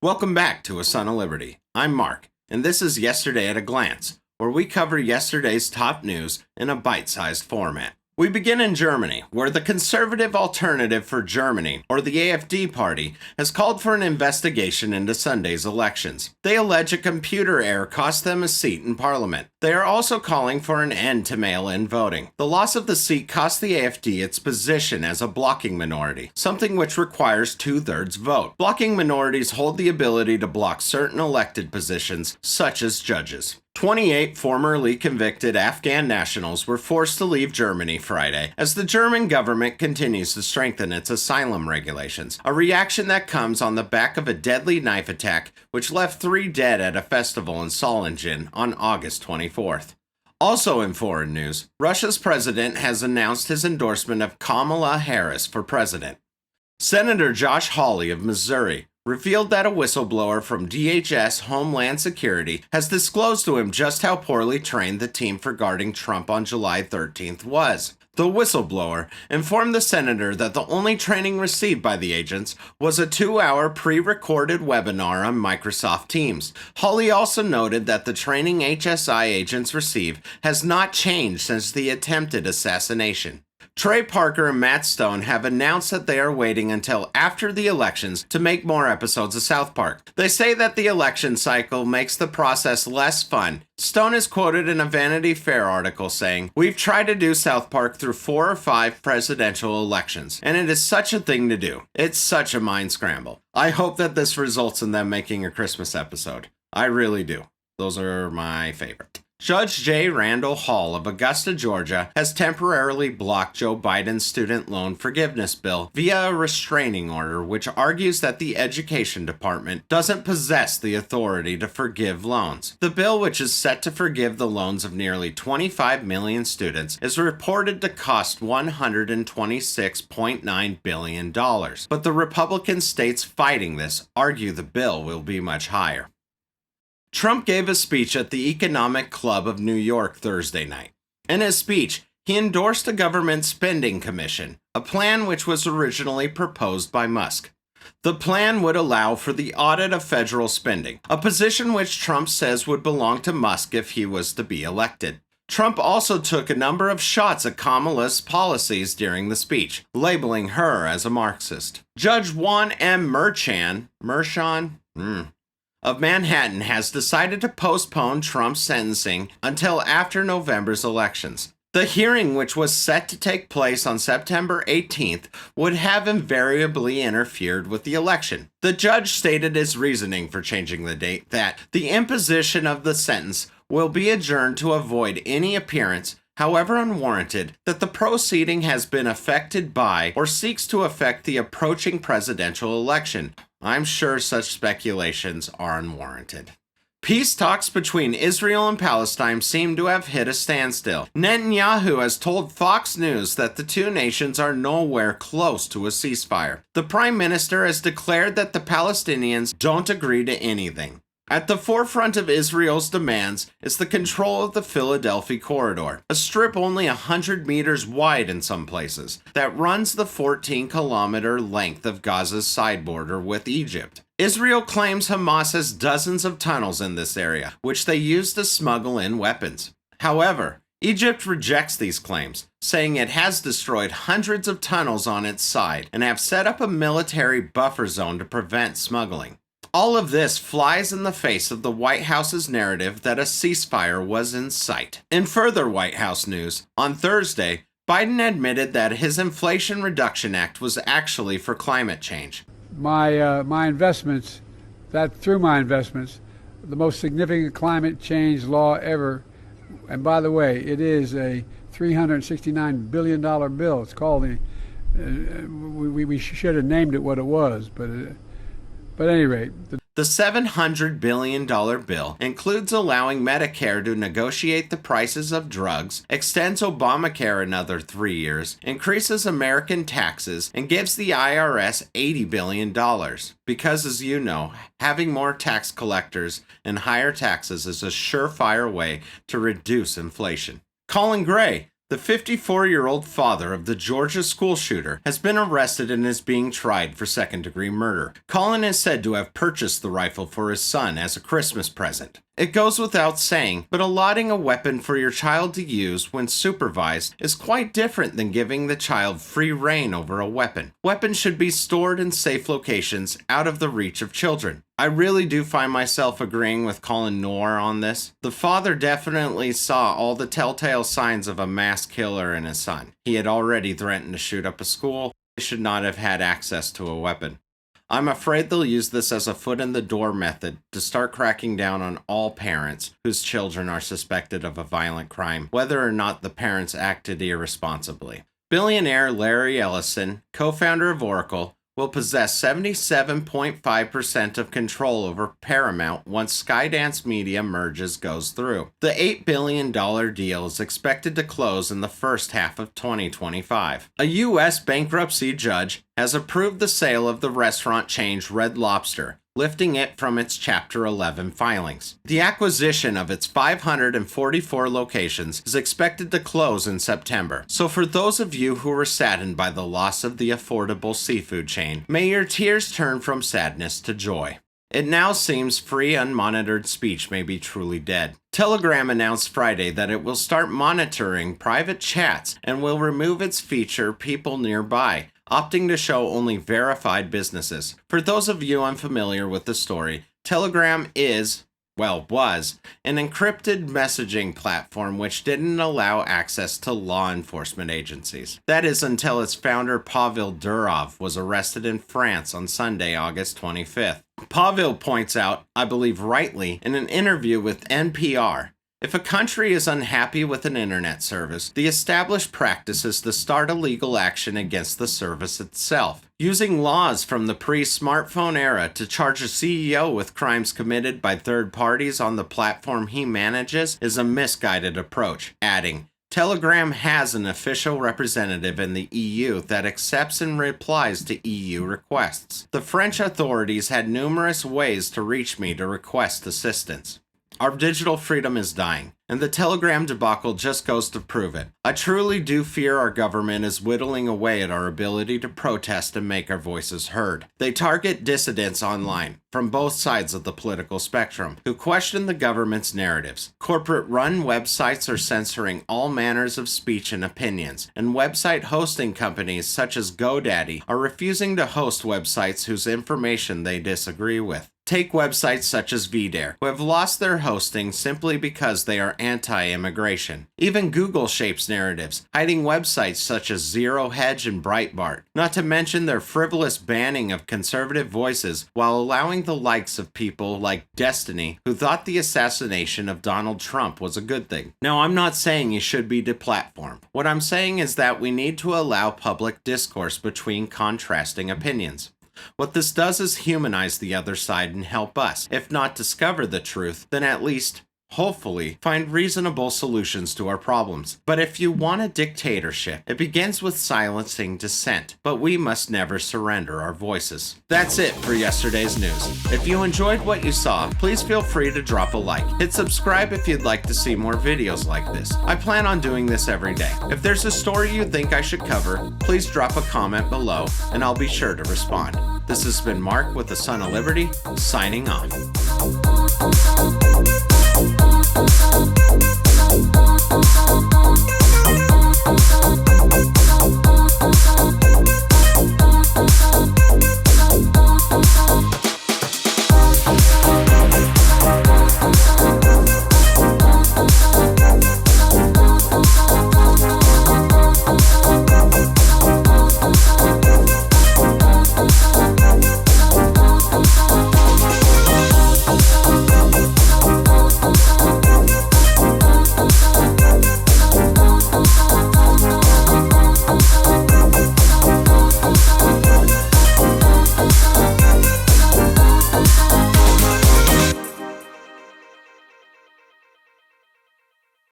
Welcome back to A Son of Liberty. I'm Mark, and this is Yesterday at a Glance, where we cover yesterday's top news in a bite-sized format. We begin in Germany, where the Conservative Alternative for Germany, or the AfD party, has called for an investigation into Sunday's elections. They allege a computer error cost them a seat in parliament. They are also calling for an end to mail-in voting. The loss of the seat cost the AfD its position as a blocking minority, something which requires 2/3 vote. Blocking minorities hold the ability to block certain elected positions, such as judges. 28 formerly convicted Afghan nationals were forced to leave Germany Friday as the German government continues to strengthen its asylum regulations, a reaction that comes on the back of a deadly knife attack which left 3 dead at a festival in Solingen on August 24th. Also in foreign news, Russia's president has announced his endorsement of Kamala Harris for president. Senator Josh Hawley of Missouri revealed that a whistleblower from DHS Homeland Security has disclosed to him just how poorly trained the team for guarding Trump on July 13th was. The whistleblower informed the senator that the only training received by the agents was a 2-hour pre-recorded webinar on Microsoft Teams. Hawley also noted that the training HSI agents receive has not changed since the attempted assassination. Trey Parker and Matt Stone have announced that they are waiting until after the elections to make more episodes of South Park. They say that the election cycle makes the process less fun. Stone is quoted in a Vanity Fair article saying, "We've tried to do South Park through 4 or 5 presidential elections, and it is such a thing to do. It's such a mind scramble. I hope that this results in them making a Christmas episode. I really do. Those are my favorite." Judge J. Randall Hall of Augusta, Georgia, has temporarily blocked Joe Biden's student loan forgiveness bill via a restraining order, which argues that the Education Department doesn't possess the authority to forgive loans. The bill, which is set to forgive the loans of nearly 25 million students, is reported to cost $126.9 billion. But the Republican states fighting this argue the bill will be much higher. Trump gave a speech at the Economic Club of New York Thursday night. In his speech, he endorsed a government spending commission, a plan which was originally proposed by Musk. The plan would allow for the audit of federal spending, a position which Trump says would belong to Musk if he was to be elected. Trump also took a number of shots at Kamala's policies during the speech, labeling her as a Marxist. Judge Juan M. Merchan of Manhattan has decided to postpone Trump's sentencing until after November's elections. The hearing, which was set to take place on September 18th, would have invariably interfered with the election. The judge stated his reasoning for changing the date that the imposition of the sentence will be adjourned to avoid any appearance, however unwarranted, that the proceeding has been affected by or seeks to affect the approaching presidential election. I'm sure such speculations are unwarranted. Peace talks between Israel and Palestine seem to have hit a standstill. Netanyahu has told Fox News that the two nations are nowhere close to a ceasefire. The Prime Minister has declared that the Palestinians don't agree to anything. At the forefront of Israel's demands is the control of the Philadelphia Corridor, a strip only 100 meters wide in some places, that runs the 14-kilometer length of Gaza's side border with Egypt. Israel claims Hamas has dozens of tunnels in this area, which they use to smuggle in weapons. However, Egypt rejects these claims, saying it has destroyed hundreds of tunnels on its side and have set up a military buffer zone to prevent smuggling. All of this flies in the face of the White House's narrative that a ceasefire was in sight. In further White House news, on Thursday, Biden admitted that his Inflation Reduction Act was actually for climate change. My investments, through my investments, the most significant climate change law ever, and by the way, it is a $369 billion bill. It's called we should have named it what it was, but at any rate. The $700 billion bill includes allowing Medicare to negotiate the prices of drugs, extends Obamacare another 3 years, increases American taxes, and gives the IRS $80 billion. Because, as you know, having more tax collectors and higher taxes is a surefire way to reduce inflation. Colin Gray, The 54-year-old father of the Georgia school shooter has been arrested and is being tried for second-degree murder. Colin is said to have purchased the rifle for his son as a Christmas present. It goes without saying, but allotting a weapon for your child to use when supervised is quite different than giving the child free rein over a weapon. Weapons should be stored in safe locations out of the reach of children. I really do find myself agreeing with Colin Noir on this. The father definitely saw all the telltale signs of a mass killer in his son. He had already threatened to shoot up a school. He should not have had access to a weapon. I'm afraid they'll use this as a foot in the door method to start cracking down on all parents whose children are suspected of a violent crime, whether or not the parents acted irresponsibly. Billionaire Larry Ellison, co-founder of Oracle, will possess 77.5% of control over Paramount once Skydance Media merges goes through. The $8 billion deal is expected to close in the first half of 2025. A U.S. bankruptcy judge has approved the sale of the restaurant chain Red Lobster, lifting it from its Chapter 11 filings. The acquisition of its 544 locations is expected to close in September. So for those of you who were saddened by the loss of the affordable seafood chain, may your tears turn from sadness to joy. It now seems free unmonitored speech may be truly dead. Telegram announced Friday that it will start monitoring private chats and will remove its feature People Nearby, opting to show only verified businesses. For those of you unfamiliar with the story, Telegram was an encrypted messaging platform which didn't allow access to law enforcement agencies. That is until its founder Pavel Durov was arrested in France on Sunday, August 25th. Pavel points out, I believe rightly, in an interview with NPR, if a country is unhappy with an internet service, the established practice is to start a legal action against the service itself. Using laws from the pre-smartphone era to charge a CEO with crimes committed by third parties on the platform he manages is a misguided approach, adding, Telegram has an official representative in the EU that accepts and replies to EU requests. The French authorities had numerous ways to reach me to request assistance. Our digital freedom is dying, and the Telegram debacle just goes to prove it. I truly do fear our government is whittling away at our ability to protest and make our voices heard. They target dissidents online, from both sides of the political spectrum, who question the government's narratives. Corporate-run websites are censoring all manners of speech and opinions, and website hosting companies such as GoDaddy are refusing to host websites whose information they disagree with. Take websites such as VDare, who have lost their hosting simply because they are anti-immigration. Even Google shapes narratives, hiding websites such as Zero Hedge and Breitbart, not to mention their frivolous banning of conservative voices while allowing the likes of people like Destiny, who thought the assassination of Donald Trump was a good thing. Now, I'm not saying you should be deplatformed. What I'm saying is that we need to allow public discourse between contrasting opinions. What this does is humanize the other side and help us, if not discover the truth, then at least, hopefully, find reasonable solutions to our problems. But if you want a dictatorship, it begins with silencing dissent, but we must never surrender our voices. That's it for yesterday's news. If you enjoyed what you saw, please feel free to drop a like. Hit subscribe if you'd like to see more videos like this. I plan on doing this every day. If there's a story you think I should cover, please drop a comment below, and I'll be sure to respond. This has been Mark with the Son of Liberty, signing off.